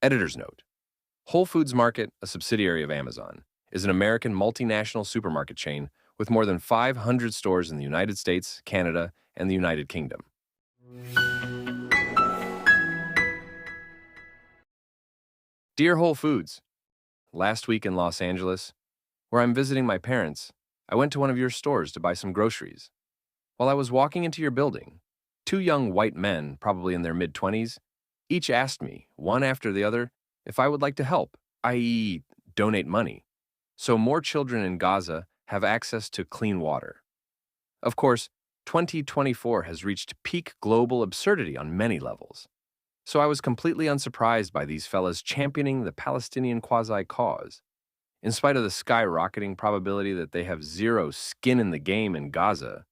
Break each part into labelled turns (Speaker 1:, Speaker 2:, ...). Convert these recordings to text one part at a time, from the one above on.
Speaker 1: Editor's note: Whole Foods Market, a subsidiary of Amazon, is an American multinational supermarket chain with more than 500 stores in the United States, Canada, and the United Kingdom. Dear Whole Foods, last week in Los Angeles, where I'm visiting my parents, I went to one of your stores to buy some groceries. While I was walking into your building, two young white men, probably in their mid-20s, each asked me, one after the other, if I would like to help, i.e., donate money, so more children in Gaza have access to clean water. Of course, 2024 has reached peak global absurdity on many levels, so I was completely unsurprised by these fellas championing the Palestinian quasi-cause, in spite of the skyrocketing probability that they have zero skin in the game in Gaza,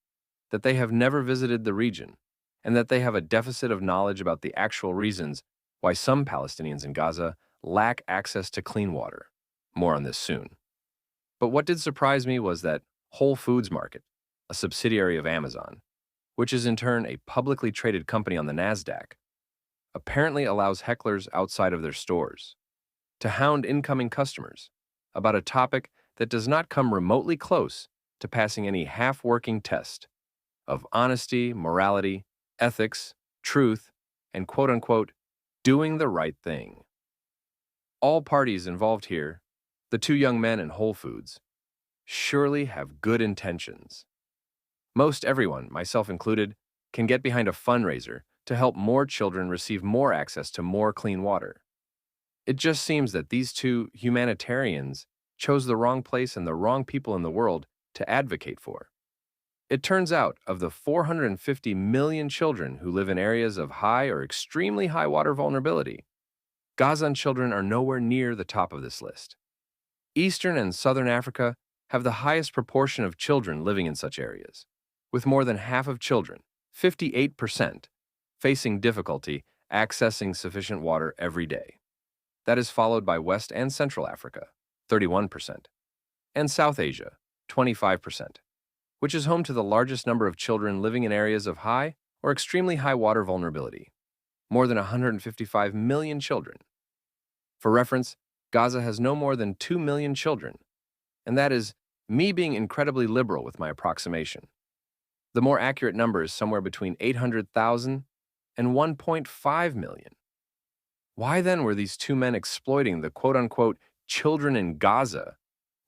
Speaker 1: that they have never visited the region, and that they have a deficit of knowledge about the actual reasons why some Palestinians in Gaza lack access to clean water. More on this soon. But what did surprise me was that Whole Foods Market, a subsidiary of Amazon, which is in turn a publicly traded company on the NASDAQ, apparently allows hecklers outside of their stores to hound incoming customers about a topic that does not come remotely close to passing any half-working test of honesty, morality, ethics, truth, and quote-unquote, doing the right thing. All parties involved here, the two young men in Whole Foods, surely have good intentions. Most everyone, myself included, can get behind a fundraiser to help more children receive more access to more clean water. It just seems that these two humanitarians chose the wrong place and the wrong people in the world to advocate for. It turns out, of the 450 million children who live in areas of high or extremely high water vulnerability, Gazan children are nowhere near the top of this list. Eastern and Southern Africa have the highest proportion of children living in such areas, with more than half of children, 58%, facing difficulty accessing sufficient water every day. That is followed by West and Central Africa, 31%, and South Asia, 25%, which is home to the largest number of children living in areas of high or extremely high water vulnerability, more than 155 million children. For reference, Gaza has no more than 2 million children, and that is me being incredibly liberal with my approximation. The more accurate number is somewhere between 800,000 and 1.5 million. Why then were these two men exploiting the quote-unquote children in Gaza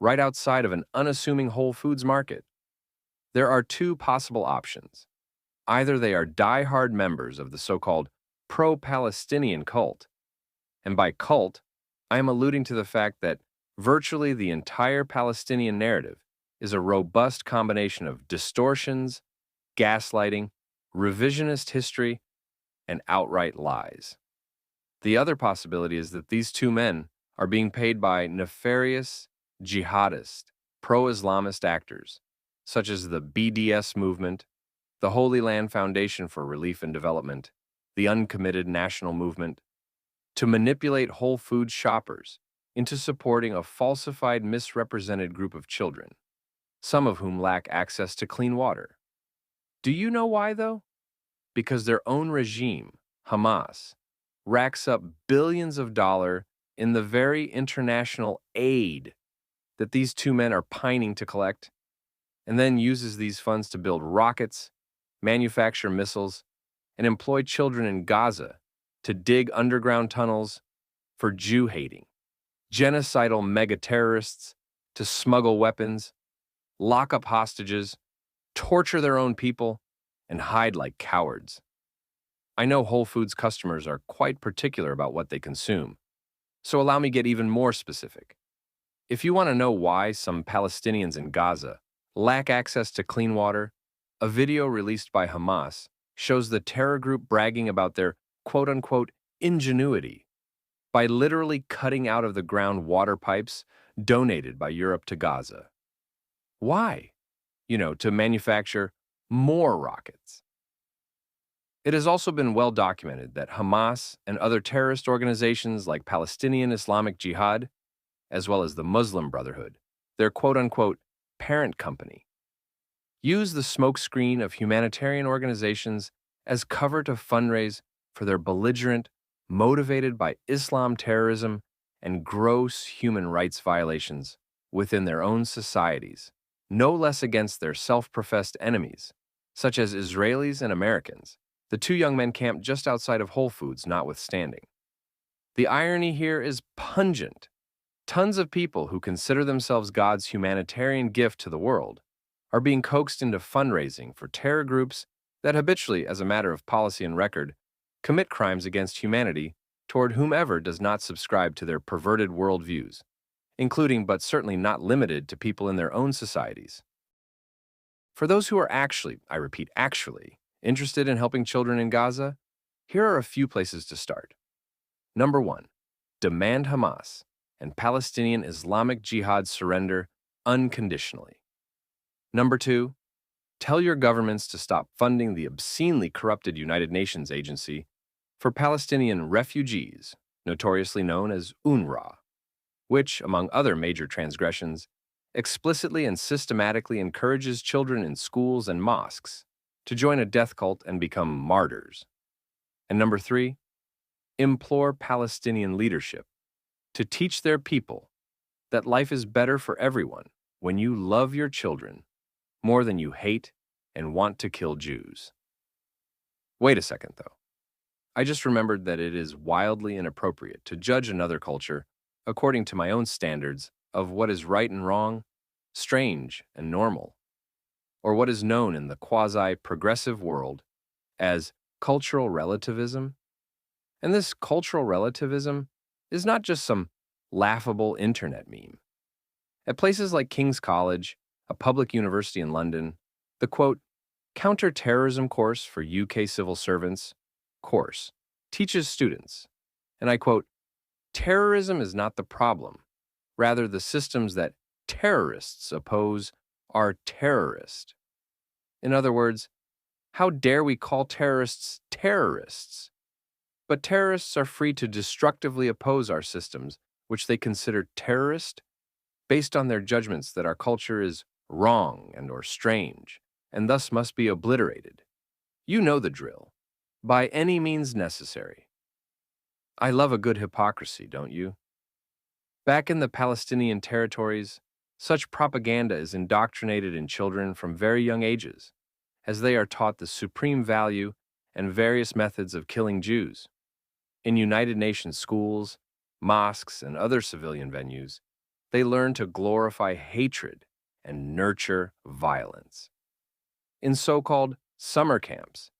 Speaker 1: right outside of an unassuming Whole Foods market? There are two possible options. Either they are die-hard members of the so-called pro-Palestinian cult, and by cult, I am alluding to the fact that virtually the entire Palestinian narrative is a robust combination of distortions, gaslighting, revisionist history, and outright lies. The other possibility is that these two men are being paid by nefarious, jihadist, pro-Islamist actors, such as the BDS movement, the Holy Land Foundation for Relief and Development, the Uncommitted National Movement, to manipulate Whole Foods shoppers into supporting a falsified, misrepresented group of children, some of whom lack access to clean water. Do you know why, though? Because their own regime, Hamas, racks up billions of dollars in the very international aid that these two men are pining to collect, and then uses these funds to build rockets, manufacture missiles, and employ children in Gaza to dig underground tunnels for Jew-hating, genocidal mega-terrorists to smuggle weapons, lock up hostages, torture their own people, and hide like cowards. I know Whole Foods customers are quite particular about what they consume, so allow me get even more specific. If you want to know why some Palestinians in Gaza lack access to clean water, a video released by Hamas shows the terror group bragging about their quote-unquote ingenuity by literally cutting out of the ground water pipes donated by Europe to Gaza. Why? To manufacture more rockets. It has also been well documented that Hamas and other terrorist organizations like Palestinian Islamic Jihad, as well as the Muslim Brotherhood, their quote-unquote parent company, use the smokescreen of humanitarian organizations as cover to fundraise for their belligerent, motivated by Islam terrorism and gross human rights violations within their own societies, no less against their self-professed enemies, such as Israelis and Americans. The two young men camped just outside of Whole Foods notwithstanding. The irony here is pungent. Tons of people who consider themselves God's humanitarian gift to the world are being coaxed into fundraising for terror groups that habitually, as a matter of policy and record, commit crimes against humanity toward whomever does not subscribe to their perverted worldviews, including but certainly not limited to people in their own societies. For those who are actually, I repeat, actually, interested in helping children in Gaza, here are a few places to start. Number 1, demand Hamas and Palestinian Islamic Jihad surrender unconditionally. Number 2, tell your governments to stop funding the obscenely corrupted United Nations Agency for Palestinian refugees, notoriously known as UNRWA, which, among other major transgressions, explicitly and systematically encourages children in schools and mosques to join a death cult and become martyrs. And number 3, implore Palestinian leadership to teach their people that life is better for everyone when you love your children more than you hate and want to kill Jews. Wait a second, though. I just remembered that it is wildly inappropriate to judge another culture according to my own standards of what is right and wrong, strange and normal, or what is known in the quasi-progressive world as cultural relativism. And this cultural relativism is not just some laughable internet meme. At places like King's College, a public university in London, the quote, counter-terrorism course for UK civil servants course teaches students, and I quote, terrorism is not the problem. Rather, the systems that terrorists oppose are terrorist. In other words, how dare we call terrorists terrorists? But terrorists are free to destructively oppose our systems, which they consider terrorist, based on their judgments that our culture is wrong and or strange, and thus must be obliterated. You know the drill. By any means necessary. I love a good hypocrisy, don't you? Back in the Palestinian territories, such propaganda is indoctrinated in children from very young ages, as they are taught the supreme value and various methods of killing Jews. In United Nations schools, mosques, and other civilian venues, they learn to glorify hatred and nurture violence. In so-called summer camps,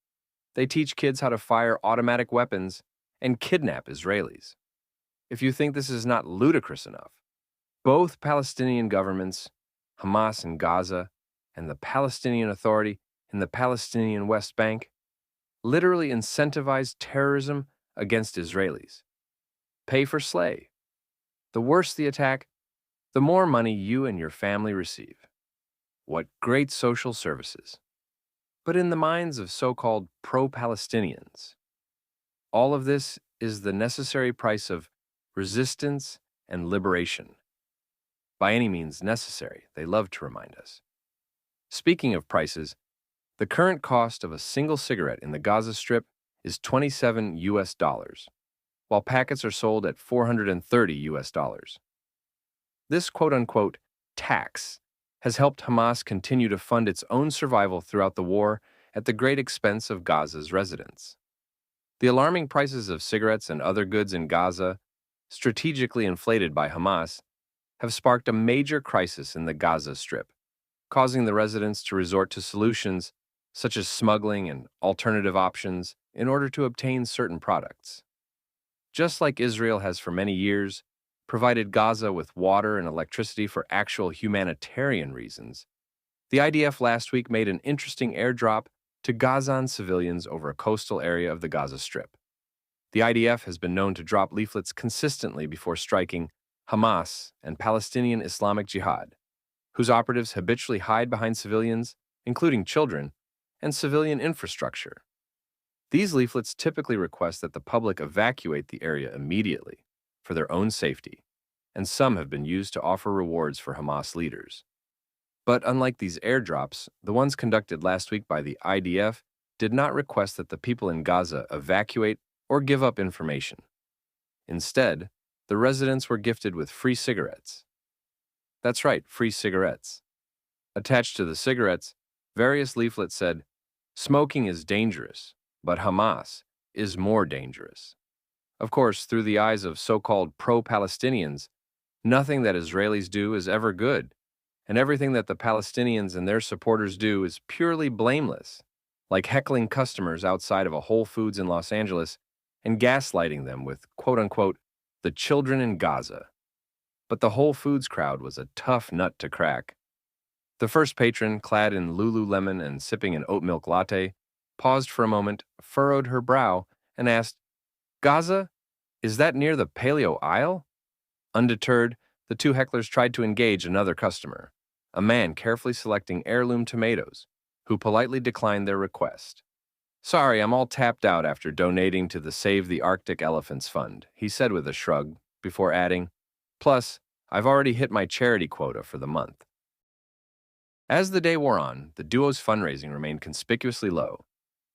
Speaker 1: they teach kids how to fire automatic weapons and kidnap Israelis. If you think this is not ludicrous enough, both Palestinian governments, Hamas in Gaza, and the Palestinian Authority in the Palestinian West Bank, literally incentivize terrorism against Israelis. Pay for slay. The worse the attack, the more money you and your family receive. What great social services. But in the minds of so-called pro-Palestinians, all of this is the necessary price of resistance and liberation. By any means necessary, they love to remind us. Speaking of prices, the current cost of a single cigarette in the Gaza Strip is $27, while packets are sold at $430. This quote-unquote tax has helped Hamas continue to fund its own survival throughout the war at the great expense of Gaza's residents. The alarming prices of cigarettes and other goods in Gaza, strategically inflated by Hamas, have sparked a major crisis in the Gaza Strip, causing the residents to resort to solutions such as smuggling and alternative options in order to obtain certain products. Just like Israel has for many years provided Gaza with water and electricity for actual humanitarian reasons, the IDF last week made an interesting airdrop to Gazan civilians over a coastal area of the Gaza Strip. The IDF has been known to drop leaflets consistently before striking Hamas and Palestinian Islamic Jihad, whose operatives habitually hide behind civilians, including children, and civilian infrastructure. These leaflets typically request that the public evacuate the area immediately for their own safety, and some have been used to offer rewards for Hamas leaders. But unlike these airdrops, the ones conducted last week by the IDF did not request that the people in Gaza evacuate or give up information. Instead, the residents were gifted with free cigarettes. That's right, free cigarettes. Attached to the cigarettes, various leaflets said, "Smoking is dangerous, but Hamas is more dangerous." Of course, through the eyes of so-called pro-Palestinians, nothing that Israelis do is ever good, and everything that the Palestinians and their supporters do is purely blameless, like heckling customers outside of a Whole Foods in Los Angeles and gaslighting them with, quote-unquote, the children in Gaza. But the Whole Foods crowd was a tough nut to crack. The first patron, clad in Lululemon and sipping an oat milk latte, paused for a moment, furrowed her brow, and asked, "Gaza? Is that near the paleo aisle?" Undeterred, the two hecklers tried to engage another customer, a man carefully selecting heirloom tomatoes, who politely declined their request. "Sorry, I'm all tapped out after donating to the Save the Arctic Elephants Fund," he said with a shrug, before adding, "Plus, I've already hit my charity quota for the month." As the day wore on, the duo's fundraising remained conspicuously low,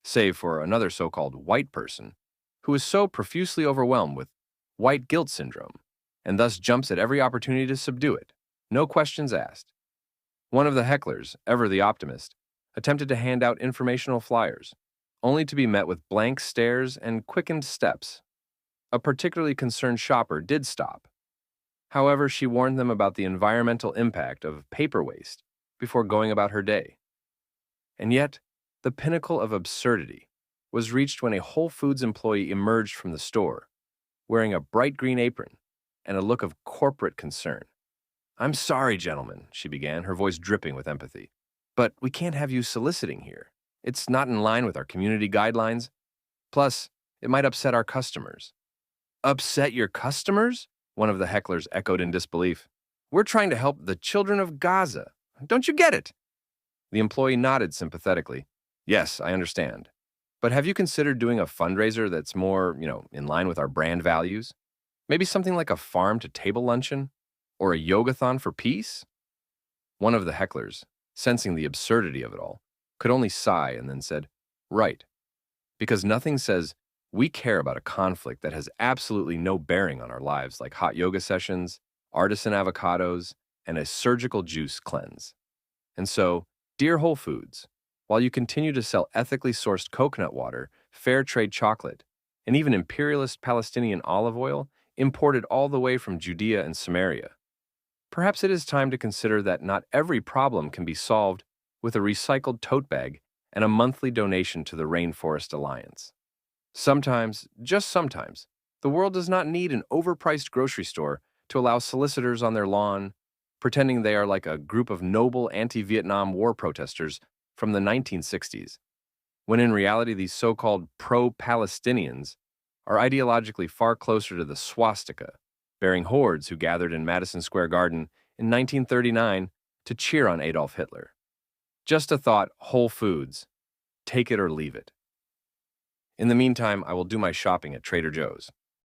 Speaker 1: save for another so-called white person who is so profusely overwhelmed with white guilt syndrome and thus jumps at every opportunity to subdue it, no questions asked. One of the hecklers, ever the optimist, attempted to hand out informational flyers, only to be met with blank stares and quickened steps. A particularly concerned shopper did stop. However, she warned them about the environmental impact of paper waste before going about her day. And yet, the pinnacle of absurdity was reached when a Whole Foods employee emerged from the store, wearing a bright green apron and a look of corporate concern. "I'm sorry, gentlemen," she began, her voice dripping with empathy, "but we can't have you soliciting here. It's not in line with our community guidelines. Plus, it might upset our customers." "Upset your customers?" one of the hecklers echoed in disbelief. "We're trying to help the children of Gaza. Don't you get it?" The employee nodded sympathetically. "Yes, I understand. But have you considered doing a fundraiser that's more, in line with our brand values? Maybe something like a farm-to-table luncheon? Or a yogathon for peace?" One of the hecklers, sensing the absurdity of it all, could only sigh and then said, "Right. Because nothing says we care about a conflict that has absolutely no bearing on our lives like hot yoga sessions, artisan avocados, and a surgical juice cleanse. And so, dear Whole Foods, while you continue to sell ethically sourced coconut water, fair trade chocolate, and even imperialist Palestinian olive oil imported all the way from Judea and Samaria, perhaps it is time to consider that not every problem can be solved with a recycled tote bag and a monthly donation to the Rainforest Alliance. Sometimes, just sometimes, the world does not need an overpriced grocery store to allow solicitors on their lawn, pretending they are like a group of noble anti-Vietnam War protesters from the 1960s, when in reality these so-called pro-Palestinians are ideologically far closer to the swastika, bearing hordes who gathered in Madison Square Garden in 1939 to cheer on Adolf Hitler. Just a thought, Whole Foods. Take it or leave it. In the meantime, I will do my shopping at Trader Joe's.